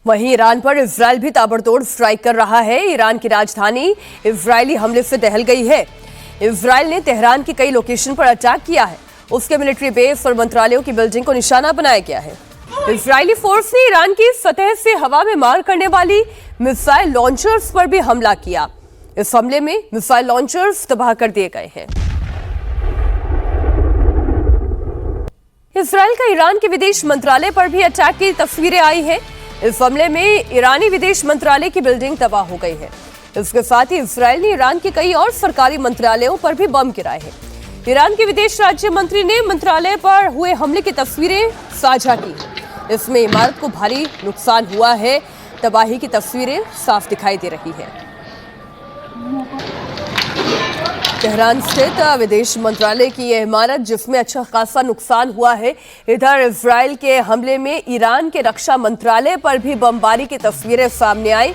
वहीं ईरान पर इजरायल भी ताबड़तोड़ स्ट्राइक कर रहा है। ईरान की राजधानी इजरायली हमले से दहल गई है। इजरायल ने तेहरान की कई लोकेशन पर अटैक किया है। उसके मिलिट्री बेस और मंत्रालयों की बिल्डिंग को निशाना बनाया गया है। इजरायली फोर्स ने ईरान की सतह से हवा में मार करने वाली मिसाइल लॉन्चर्स पर भी हमला किया। इस हमले में मिसाइल लॉन्चर्स तबाह कर दिए गए हैं। इजरायल का ईरान के विदेश मंत्रालय पर भी अटैक की तस्वीरें आई हैं। इस हमले में ईरानी विदेश मंत्रालय की बिल्डिंग तबाह हो गई है। इसके साथ ही इजरायल ने ईरान के कई और सरकारी मंत्रालयों पर भी बम गिराए हैं। ईरान के विदेश राज्य मंत्री ने मंत्रालय पर हुए हमले की तस्वीरें साझा की। इसमें इमारत को भारी नुकसान हुआ है। तबाही की तस्वीरें साफ दिखाई दे रही है। तेहरान स्थित विदेश मंत्रालय की यह इमारत जिसमें अच्छा खासा नुकसान हुआ है। इधर इजरायल के हमले में ईरान के रक्षा मंत्रालय पर भी बमबारी की तस्वीरें सामने आई।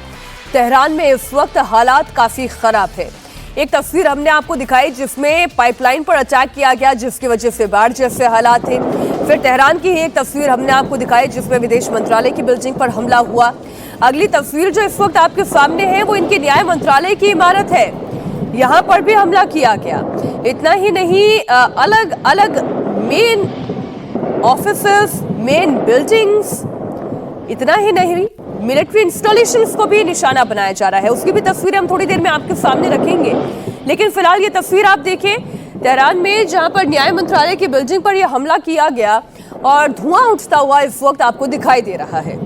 तेहरान में इस वक्त हालात काफी खराब है। एक तस्वीर हमने आपको दिखाई जिसमें पाइपलाइन पर अटैक किया गया, जिसकी वजह से बाढ़ जैसे हालात थे। फिर तेहरान की ही एक तस्वीर हमने आपको दिखाई जिसमें विदेश मंत्रालय की बिल्डिंग पर हमला हुआ। अगली तस्वीर जो इस वक्त आपके सामने है वो इनके न्याय मंत्रालय की इमारत है। यहाँ पर भी हमला किया गया। इतना ही नहीं, अलग अलग मेन ऑफिसेस, मेन बिल्डिंग्स, इतना ही नहीं मिलिट्री इंस्टॉलेशंस को भी निशाना बनाया जा रहा है। उसकी भी तस्वीरें हम थोड़ी देर में आपके सामने रखेंगे। लेकिन फिलहाल ये तस्वीर आप देखें तेहरान में, जहां पर न्याय मंत्रालय की बिल्डिंग पर यह हमला किया गया और धुआं उठता हुआ इस वक्त आपको दिखाई दे रहा है।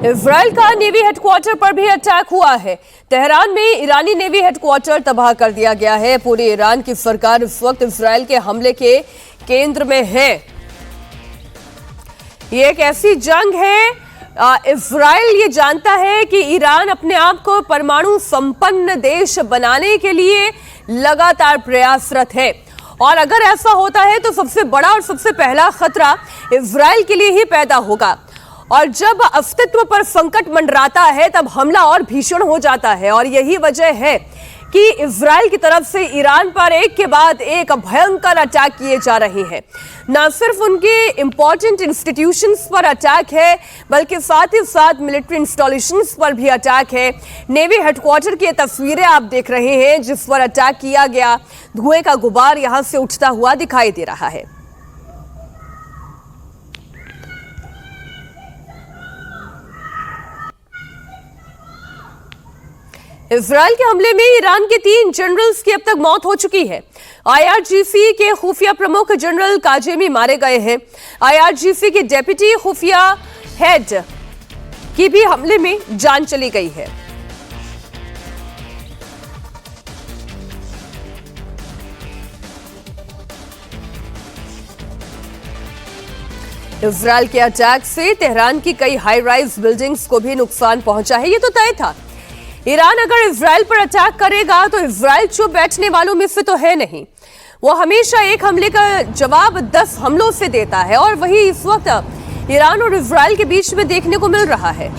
इजरायल का नेवी हेडक्वार्टर पर भी अटैक हुआ है। तेहरान में ईरानी नेवी हेडक्वार्टर तबाह कर दिया गया है। पूरी ईरान की सरकार इस वक्त इजरायल के हमले के केंद्र में है। ये एक ऐसी जंग है, इजरायल ये जानता है कि ईरान अपने आप को परमाणु संपन्न देश बनाने के लिए लगातार प्रयासरत है। और अगर ऐसा होता है तो सबसे बड़ा और सबसे पहला खतरा इजरायल के लिए ही पैदा होगा। और जब अस्तित्व पर संकट मंडराता है तब हमला और भीषण हो जाता है। और यही वजह है कि इजरायल की तरफ से ईरान पर एक के बाद एक भयंकर अटैक किए जा रहे हैं। न सिर्फ उनके इंपॉर्टेंट इंस्टीट्यूशंस पर अटैक है बल्कि साथ ही साथ मिलिट्री इंस्टॉलेशंस पर भी अटैक है। नेवी हेडक्वार्टर की तस्वीरें आप देख रहे हैं जिस पर अटैक किया गया। धुएं का गुबार यहां से उठता हुआ दिखाई दे रहा है। इजरायल के हमले में ईरान के 3 जनरल्स की अब तक मौत हो चुकी है। आईआरजीसी के खुफिया प्रमुख जनरल काजेमी मारे गए हैं। आईआरजीसी के डेप्यूटी खुफिया हेड की भी हमले में जान चली गई है। इजरायल के अटैक से तेहरान की कई हाई राइज बिल्डिंग्स को भी नुकसान पहुंचा है। ये तो तय था। ईरान अगर इजरायल पर अटैक करेगा तो इजरायल चुप बैठने वालों में से तो है नहीं। वो हमेशा एक हमले का जवाब 10 हमलों से देता है और वही इस वक्त ईरान और इजरायल के बीच में देखने को मिल रहा है।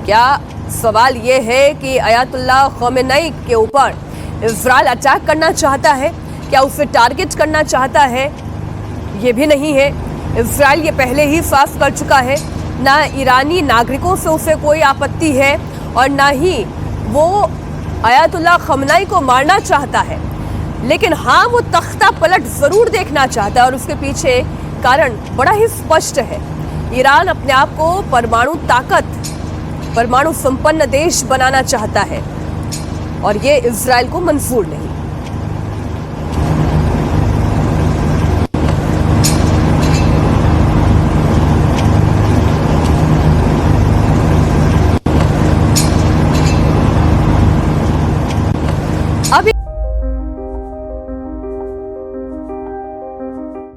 क्या सवाल ये है कि अयातुल्लाह ख़ामेनी के ऊपर इजरायल अटैक करना चाहता है? क्या उसे टारगेट करना चाहता है? ये भी नहीं है। इजरायल ये पहले ही साफ कर चुका है, ना ईरानी नागरिकों से उसे कोई आपत्ति है और ना ही वो अयातुल्लाह ख़ामेनी को मारना चाहता है। लेकिन हाँ, वो तख्ता पलट जरूर देखना चाहता है और उसके पीछे कारण बड़ा ही स्पष्ट है। ईरान अपने आप को परमाणु ताकत, परमाणु संपन्न देश बनाना चाहता है और ये इजरायल को मंजूर नहीं।